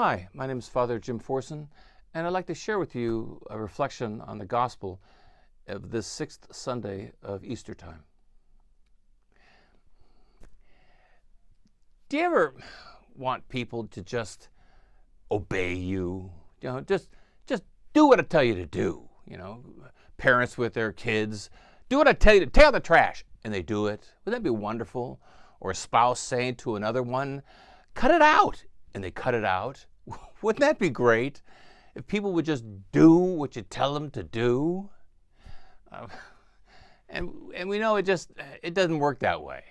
Hi, my name is Father Jim Forson, and I'd like to share with you a reflection on the gospel of this sixth Sunday of Easter time. Do you ever want people to just obey you? Just do what I tell you to do. Parents with their kids, do what I tell you to take out the trash, and they do it. Would that be wonderful? Or a spouse saying to another one, cut it out, and they cut it out. Wouldn't that be great if people would just do what you tell them to do? And we know it doesn't work that way.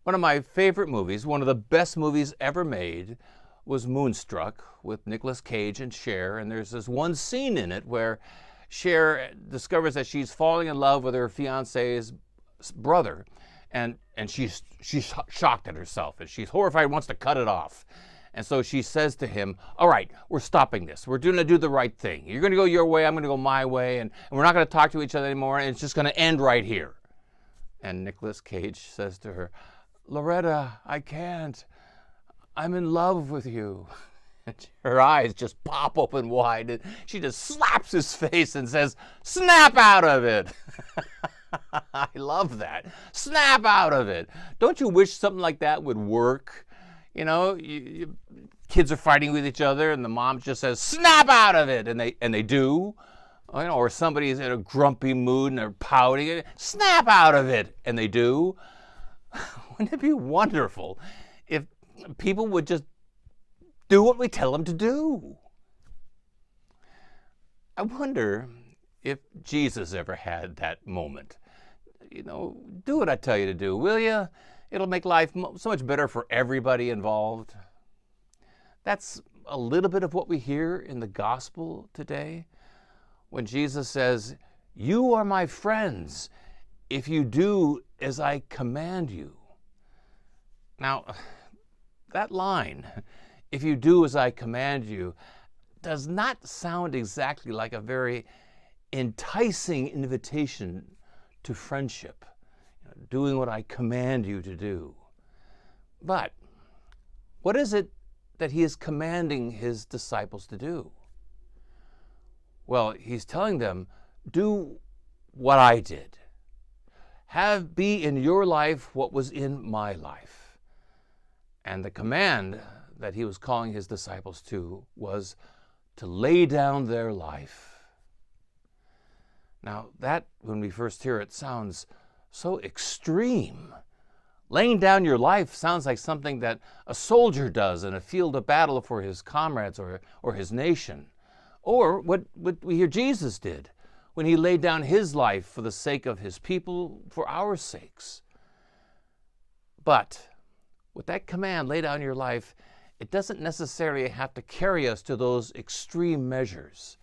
One of my favorite movies, one of the best movies ever made, was Moonstruck with Nicolas Cage and Cher. And there's this one scene in it where Cher discovers that she's falling in love with her fiance's brother, and she's shocked at herself, and she's horrified, wants to cut it off. And so she says to him, all right, we're stopping this. We're going to do the right thing. You're going to go your way, I'm going to go my way, and we're not going to talk to each other anymore, and it's just going to end right here. And Nicolas Cage says to her, Loretta, I can't. I'm in love with you. And her eyes just pop open wide, and she just slaps his face and says, snap out of it. I love that. Snap out of it. Don't you wish something like that would work? Kids are fighting with each other, and the mom just says, snap out of it, and they do. Or somebody's in a grumpy mood and they're pouting, snap out of it, and they do. Wouldn't it be wonderful if people would just do what we tell them to do? I wonder if Jesus ever had that moment. Do what I tell you to do, will you? It'll make life so much better for everybody involved. That's a little bit of what we hear in the gospel today when Jesus says, you are my friends if you do as I command you. Now, that line, if you do as I command you, does not sound exactly like a very enticing invitation to friendship. Doing what I command you to do. But what is it that he is commanding his disciples to do? Well, he's telling them, do what I did. Be in your life what was in my life. And the command that he was calling his disciples to was to lay down their life. Now that, when we first hear it, sounds so extreme. Laying down your life sounds like something that a soldier does in a field of battle for his comrades or his nation. Or what we hear Jesus did when he laid down his life for the sake of his people, for our sakes. But with that command, lay down your life, it doesn't necessarily have to carry us to those extreme measures.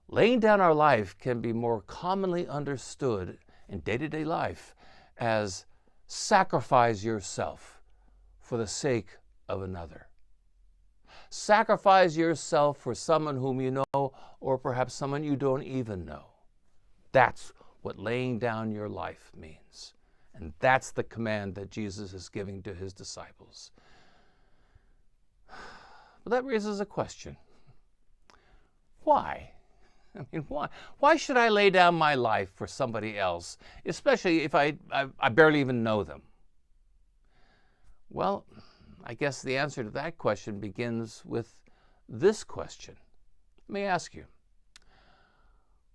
Laying down our life can be more commonly understood in day-to-day life as sacrifice yourself for the sake of another. Sacrifice yourself for someone whom you know, or perhaps someone you don't even know. That's what laying down your life means. And that's the command that Jesus is giving to his disciples. But that raises a question. Why? Why should I lay down my life for somebody else, especially if I barely even know them? Well, I guess the answer to that question begins with this question. Let me ask you,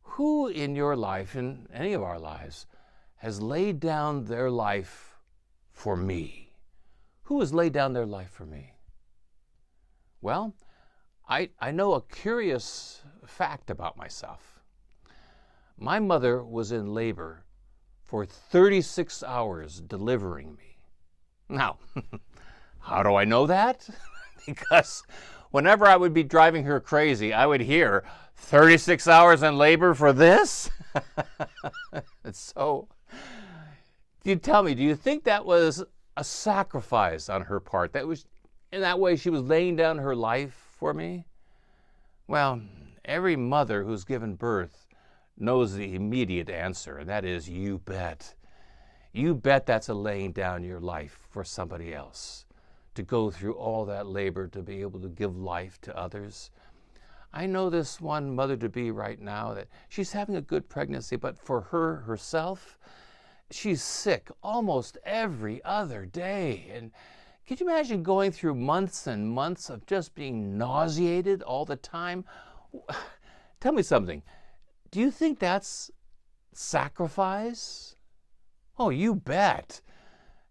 who in your life, in any of our lives, has laid down their life for me? Who has laid down their life for me? Well, I know a curious fact about myself. My mother was in labor for 36 hours delivering me. Now, how do I know that? Because whenever I would be driving her crazy, I would hear 36 hours in labor for this? So, you tell me, do you think that was a sacrifice on her part? That was, in that way, she was laying down her life for me? Well, every mother who's given birth knows the immediate answer, and that is, you bet. You bet that's a laying down your life for somebody else. to go through all that labor to be able to give life to others. I know this one mother-to-be right now that she's having a good pregnancy, but for her herself, she's sick almost every other day. And could you imagine going through months and months of just being nauseated all the time? Tell me something. Do you think that's sacrifice? Oh, you bet.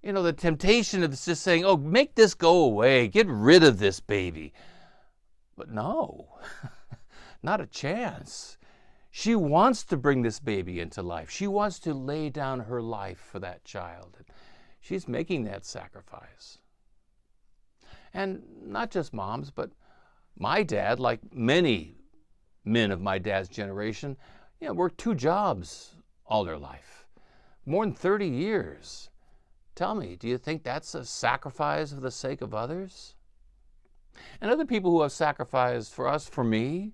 You know, the temptation of just saying, oh, make this go away. Get rid of this baby. But no, not a chance. She wants to bring this baby into life. She wants to lay down her life for that child. She's making that sacrifice. And not just moms, but my dad, like many men of my dad's generation, worked 2 jobs all their life. More than 30 years. Tell me, do you think that's a sacrifice for the sake of others? And other people who have sacrificed for us, for me,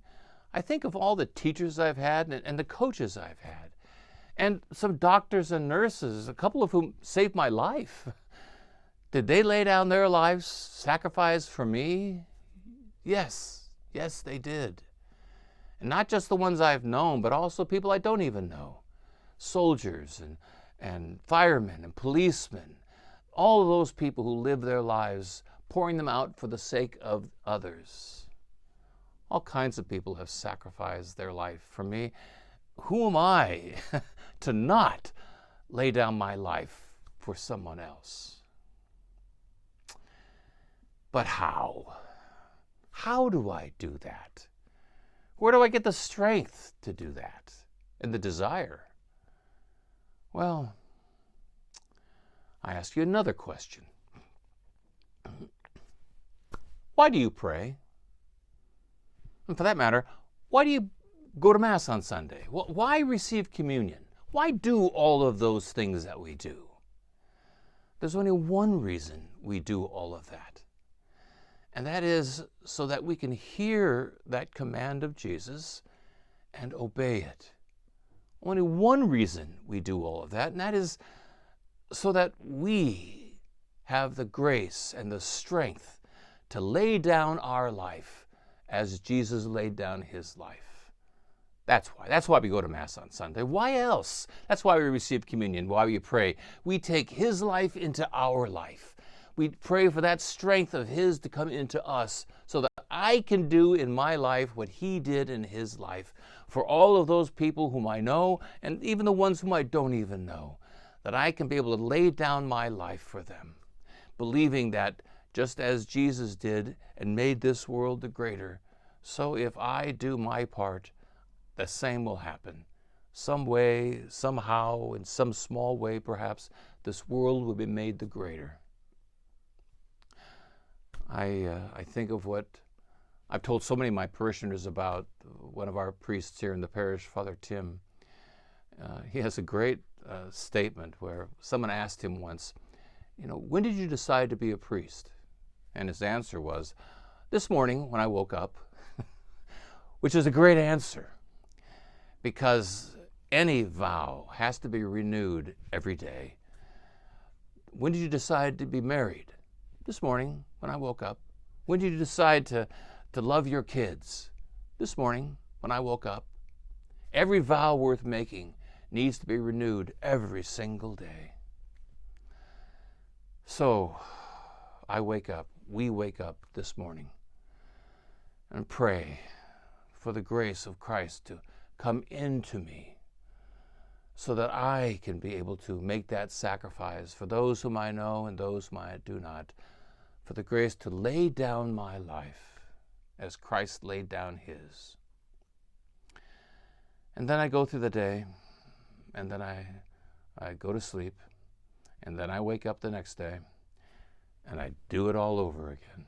I think of all the teachers I've had and the coaches I've had. And some doctors and nurses, a couple of whom saved my life. Did they lay down their lives, sacrifice for me? Yes, they did. And not just the ones I've known, but also people I don't even know. Soldiers and firemen and policemen. All of those people who live their lives pouring them out for the sake of others. All kinds of people have sacrificed their life for me. Who am I to not lay down my life for someone else? But how? How do I do that? Where do I get the strength to do that and the desire? Well, I ask you another question. Why do you pray? And for that matter, why do you go to Mass on Sunday? Why receive communion? Why do all of those things that we do? There's only one reason we do all of that. And that is so that we can hear that command of Jesus and obey it. Only one reason we do all of that, and that is so that we have the grace and the strength to lay down our life as Jesus laid down his life. That's why. That's why we go to Mass on Sunday. Why else? That's why we receive communion, why we pray. We take his life into our life. We pray for that strength of his to come into us so that I can do in my life what he did in his life for all of those people whom I know and even the ones whom I don't even know, that I can be able to lay down my life for them, believing that just as Jesus did and made this world the greater, so if I do my part, the same will happen. Some way, somehow, in some small way perhaps, this world will be made the greater. I think of what I've told so many of my parishioners about. One of our priests here in the parish, Father Tim, he has a great statement where someone asked him once, when did you decide to be a priest? And his answer was, this morning when I woke up, which is a great answer because any vow has to be renewed every day. When did you decide to be married? This morning when I woke up. When did you decide to love your kids? This morning when I woke up. Every vow worth making needs to be renewed every single day. So we wake up this morning and pray for the grace of Christ to come into me so that I can be able to make that sacrifice for those whom I know and those whom I do not, for the grace to lay down my life as Christ laid down his. And then I go through the day, and then I go to sleep, and then I wake up the next day, and I do it all over again.